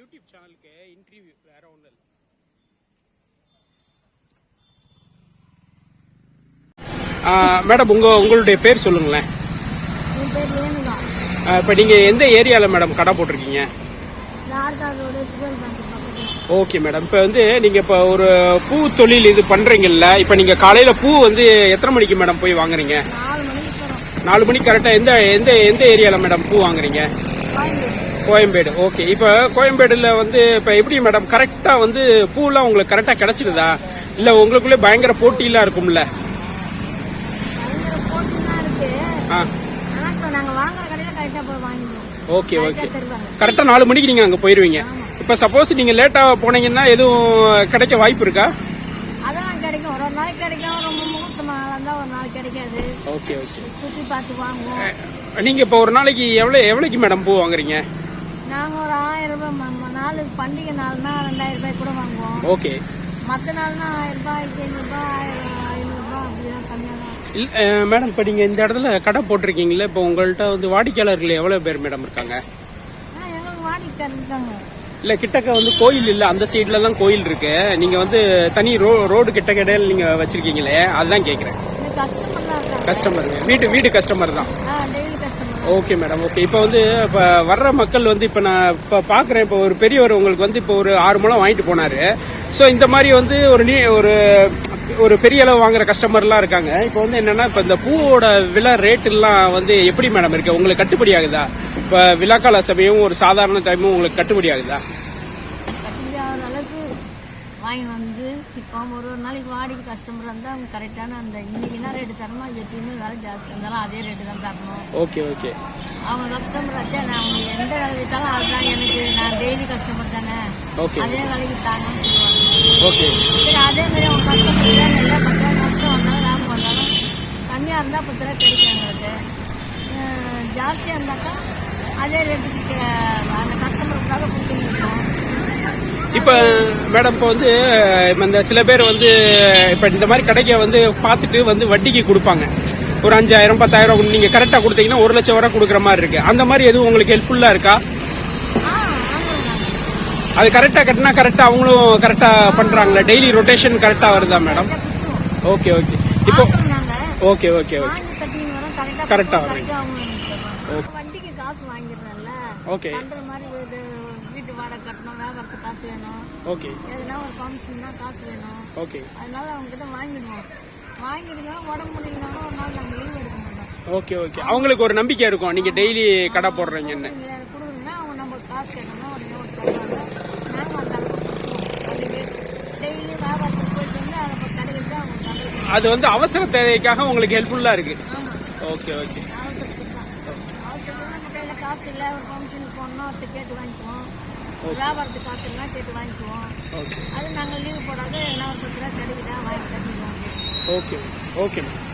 YouTube சேனலுக்கு interview, வேற ஒன்றும் இல்லை. மேடம் உங்களுடைய பேர் சொல்லுங்களேன். இப்போ நீங்கள் எந்த ஏரியாவில் மேடம் கடை போட்டிருக்கீங்க? Okay madam. இப்போ வந்து நீங்கள் இப்போ ஒரு பூ தொழில் இது பண்ணுறீங்கல்ல, இப்போ நீங்கள் காலையில் பூ வந்து எத்தனை மணிக்கு மேடம் போய் வாங்குறீங்க? 4 மணிக்கு கரெக்டாக. எந்த எந்த எந்த ஏரியாவில் மேடம் பூ வாங்குறீங்க? கோயம்பேடு. ஓகே. இப்போ கோயம்பேடுல வந்து இப்போ எப்படி மேடம் கரெக்டாக வந்து பூலாம் உங்களுக்கு கரெக்டாக கிடைச்சிடுதா, இல்லை உங்களுக்குள்ளே பயங்கர போட்டியெல்லாம் இருக்கும்ல? Okay okay. கரெக்டாக 4 மணிக்கு நீங்கள் அங்கே போயிடுவீங்க. இப்போ சப்போஸ் நீங்கள் லேட்டாக போனீங்கன்னா எதுவும் கிடைக்க வாய்ப்பு இருக்கா? Okay okay. நீங்கள் இப்போ ஒரு நாளைக்கு எவ்வளோக்கு மேடம் பூ வாங்குறீங்க? நாங்கள் ஒரு 1000 ரூபாய். நாலு பண்டிகை நாள்னா 2000 ரூபாய் கூட வாங்குவோம். ஓகே. மற்ற நாள்னா 1000 ரூபாய், 500 ரூபாய், 500 ரூபாய் அப்படிதான் கம்மியாக தான். மேடம் இப்போ நீங்கள் இந்த இடத்துல கடை போட்டிருக்கீங்களே, இப்போ உங்கள்கிட்ட வந்து வாடிக்கையாளர்கள் எவ்வளோ பேர் மேடம் இருக்காங்க? எங்களுக்கு வாடிக்கையாளர் இருக்காங்க. இல்லை கிட்டக்க வந்து கோயில் இல்லை, அந்த சைடில் தான் கோயில் இருக்கு. நீங்கள் வந்து தனி ரோடு கிட்ட கடையில் நீங்கள் வச்சிருக்கீங்களே, அதுதான் கேட்குறேன். கஸ்டமர் வீடு கஸ்டமர் தான். Okay madam. ஓகே. இப்போ வந்து இப்போ வர்ற மக்கள் வந்து இப்போ நான் இப்போ பார்க்குறேன், இப்போ ஒரு பெரியவர் உங்களுக்கு வந்து இப்போ ஒரு 6 முழம் வாங்கிட்டு போனார். ஸோ இந்த மாதிரி வந்து ஒரு பெரிய அளவு வாங்குற கஸ்டமர்லாம் இருக்காங்க. இப்போ வந்து என்னன்னா, இப்போ இந்த பூவோட விலை ரேட்டுலாம் வந்து எப்படி மேடம் இருக்கு? உங்களுக்கு கட்டுப்படி ஆகுதா? இப்போ விழாக்கால சமயம் ஒரு சாதாரண டைமும் உங்களுக்கு கட்டுப்படி ஆகுதா? வாங்கி வந்து இப்போ ஒரு நாளைக்கு வாடிக்கை கஸ்டமர் இருந்தால் அவங்க கரெக்டான அந்த இன்னைக்கு என்ன ரேட்டு தரணுமோ, எப்பயுமே வேலை ஜாஸ்தி இருந்தாலும் அதே ரேட்டு தான் தரணும். Okay okay. அவங்க கஸ்டமர் ஆச்சா, நான் அவங்க எந்த வேலை வித்தாலும் அதுதான் எனக்கு, நான் டெய்லி கஸ்டமர் தானே, அதே வேலைக்கு தாங்கன்னு சொல்லுவாங்க. ஓகே. சரி, அதே மாதிரி அவங்க கஸ்டமர் தான் நல்லா 10 ரூபா நஷ்டம் வந்தாலும் லாபம் வந்தாலும் கம்மியாக இருந்தால் 10 ரூபா கிடைக்கும் எங்களுக்கு. ஜாஸ்தியாக இருந்தாக்கா அதே ரேட்டுக்கு அந்த கஸ்டமருக்காக கொடுத்துருக்கோம். இப்போ மேடம் இப்போ வந்து இந்த சில பேர் வந்து இப்போ இந்த மாதிரி கடைக்கு வந்து பார்த்துட்டு வந்து வட்டிக்கு கொடுப்பாங்க. ஒரு 5000 10,000 நீங்கள் கரெக்டாக கொடுத்தீங்கன்னா 1 லட்சம் வரை கொடுக்குற மாதிரி இருக்கு. அந்த மாதிரி எதுவும் உங்களுக்கு ஹெல்ப்ஃபுல்லாக இருக்கா? அது கரெக்டாக கட்டினா கரெக்டாக அவங்களும் கரெக்டாக பண்ணுறாங்களா? டெய்லி ரொட்டேஷன் கரெக்டாக வருதா மேடம்? Okay okay. இப்போ ஓகே ஓகே ஓகே. கரெக்டாக வருங்க. வண்டிக்கு காசு வாங்கிடுறேன்ல. ஓகே. வீட்டு வாடகை கட்டணும், வியாபாரத்துக்கு காசு வேணும். ஓகே. எதுனா ஒரு ஃபங்க்ஷன்னா காசு வேணும். ஓகே. அதனால அவங்க கிட்ட வாங்கிடுவோம். உடம்பு முடியலனாலும் ஒரு நாள் நாங்கள் லீவ் எடுக்க மாட்டோம். Okay okay. அவங்களுக்கு ஒரு நம்பிக்கை இருக்கும், நீங்க டெய்லி கடை போடுறீங்கன்னு. கொடுங்கன்னா அவங்க நம்ம காசு கேட்டோம்னா உடனே ஒரு தருவாங்க. நாங்கள் அந்த டெய்லி வியாபாரத்துக்கு போயிட்டு வந்து அதை கடையில் தான் அவங்க கடை. அது வந்து அவசர தேவைக்காக உங்களுக்கு ஹெல்ப்ஃபுல்லா இருக்கு. Okay okay. நம்ம கையில் காசு இல்லை, ஒரு ஃபங்க்ஷனுக்கு போனோம்னா ஒருத்தர் கேட்டு வாங்கிக்குவோம். வியாபாரத்துக்கு காசு இல்லைனா கேட்டு வாங்கிக்குவோம். அது நாங்கள் லீவு போடாத எல்லாம் ஒரு 10 ரூபா கிடைக்குதா வாங்கி கட்டிடுவோம். Okay okay ma'am.